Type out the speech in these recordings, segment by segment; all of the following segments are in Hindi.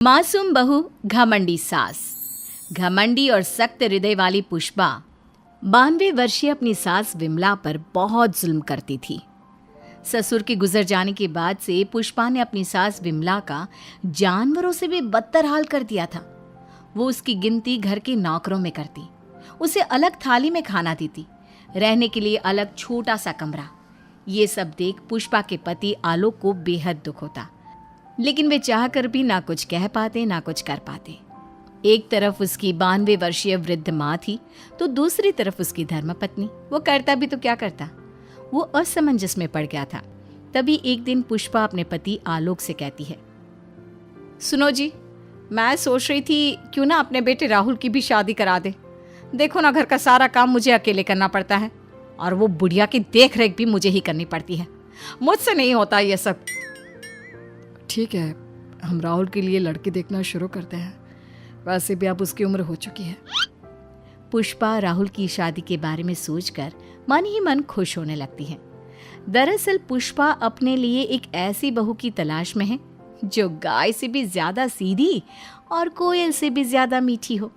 मासूम बहू घमंडी सास। घमंडी और सख्त हृदय वाली पुष्पा 92 वर्षीय अपनी सास विमला पर बहुत जुल्म करती थी। ससुर के गुजर जाने के बाद से पुष्पा ने अपनी सास विमला का जानवरों से भी बदतर हाल कर दिया था। वो उसकी गिनती घर के नौकरों में करती, उसे अलग थाली में खाना देती, रहने के लिए अलग छोटा सा कमरा। ये सब देख पुष्पा के पति आलोक को बेहद दुख होता, लेकिन वे चाहकर भी ना कुछ कह पाते ना कुछ कर पाते। एक तरफ उसकी 92 वर्षीय वृद्ध माँ थी तो दूसरी तरफ उसकी धर्मपत्नी। वो करता भी तो क्या करता, वो असमंजस में पड़ गया था। तभी एक दिन पुष्पा अपने पति आलोक से कहती है, सुनो जी, मैं सोच रही थी क्यों ना अपने बेटे राहुल की भी शादी करा दे। देखो ना, घर का सारा काम मुझे अकेले करना पड़ता है और वो बुढ़िया की देख रेख भी मुझे ही करनी पड़ती है। मुझसे नहीं होता ये सब। ठीक है, हम राहुल के लिए लड़की देखना शुरू करते हैं। वैसे भी अब उसकी उम्र हो चुकी है। पुष्पा राहुल की शादी के बारे में सोचकर मन ही मन खुश होने लगती है। दरअसल पुष्पा अपने लिए एक ऐसी बहू की तलाश में है जो गाय से भी ज्यादा सीधी और कोयल से भी ज्यादा मीठी हो।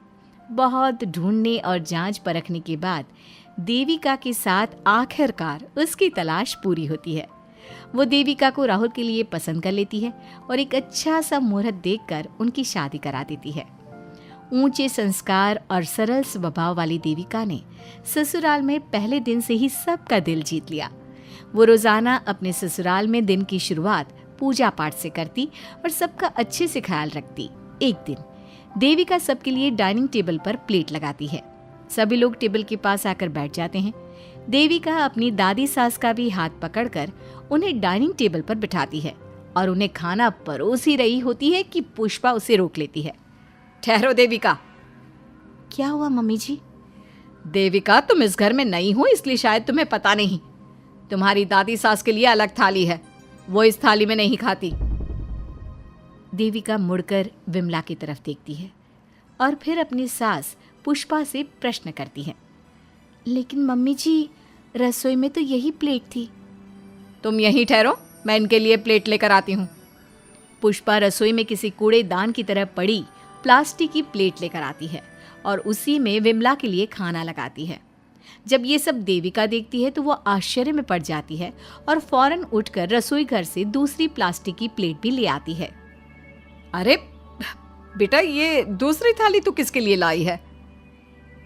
बहुत ढूंढने और जांच परखने के बाद देविका के साथ आखिरकार उसकी तलाश पूरी होती है। वो देविका को राहुल के लिए पसंद कर लेती है और एक अच्छा सा मुहूर्त देखकर उनकी शादी करा देती है। ऊंचे संस्कार और सरल स्वभाव वाली देविका ने ससुराल में पहले दिन से ही सबका दिल जीत लिया। वो रोजाना अपने ससुराल में दिन की शुरुआत पूजा पाठ से करती और सबका अच्छे से ख्याल रखती। एक दिन देविका सबके लिए डाइनिंग टेबल पर प्लेट लगाती है। सभी लोग टेबल के पास आकर बैठ जाते हैं। देविका अपनी दादी सास का भी हाथ पकड़कर उन्हें डाइनिंग टेबल पर बिठाती है और उन्हें खाना परोस ही रही होती है कि पुष्पा उसे रोक लेती है। ठहरो देविका। क्या हुआ मम्मी जी? देविका, तुम इस घर में नई हो इसलिए शायद तुम्हें पता नहीं, तुम्हारी दादी सास के लिए अलग थाली है, वो इस थाली में नहीं खाती। देविका मुड़कर विमला की तरफ देखती है और फिर अपनी सास पुष्पा से प्रश्न करती है, लेकिन मम्मी जी, रसोई में तो यही प्लेट थी। तुम यहीं ठहरो, मैं इनके लिए प्लेट लेकर आती हूँ। पुष्पा रसोई में किसी कूड़ेदान की तरह पड़ी प्लास्टिक की प्लेट लेकर आती है और उसी में विमला के लिए खाना लगाती है। जब ये सब देविका देखती है तो वो आश्चर्य में पड़ जाती है और फौरन उठकर रसोई घर से दूसरी प्लास्टिक की प्लेट भी ले आती है। अरे बेटा, ये दूसरी थाली तो किसके लिए लाई है?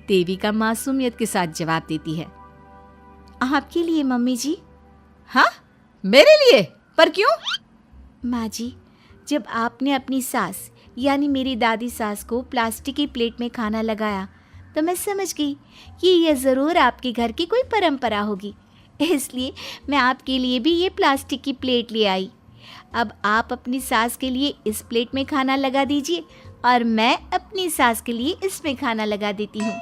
देविका मासूमियत के साथ जवाब देती है, आपके लिए मम्मी जी। हाँ, मेरे लिए? पर क्यों? माँ जी, जब आपने अपनी सास यानी मेरी दादी सास को प्लास्टिक की प्लेट में खाना लगाया तो मैं समझ गई कि यह ज़रूर आपके घर की कोई परंपरा होगी, इसलिए मैं आपके लिए भी ये प्लास्टिक की प्लेट ले आई। अब आप अपनी सास के लिए इस प्लेट में खाना लगा दीजिए और मैं अपनी सास के लिए इसमें खाना लगा देती हूँ।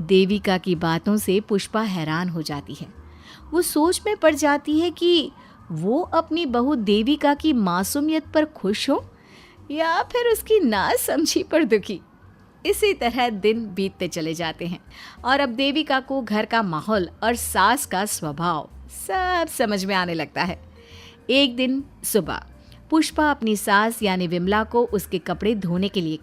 देविका की बातों से पुष्पा हैरान हो जाती है। वो सोच में पड़ जाती है कि वो अपनी बहू देविका की मासूमियत पर खुश हो या फिर उसकी नासमझी पर दुखी। इसी तरह दिन बीतते चले जाते हैं और अब देविका को घर का माहौल और सास का स्वभाव सब समझ में आने लगता है। एक दिन सुबह पुष्पा अपनी सास यानी विमला को उसके कपड़े धोने के लिए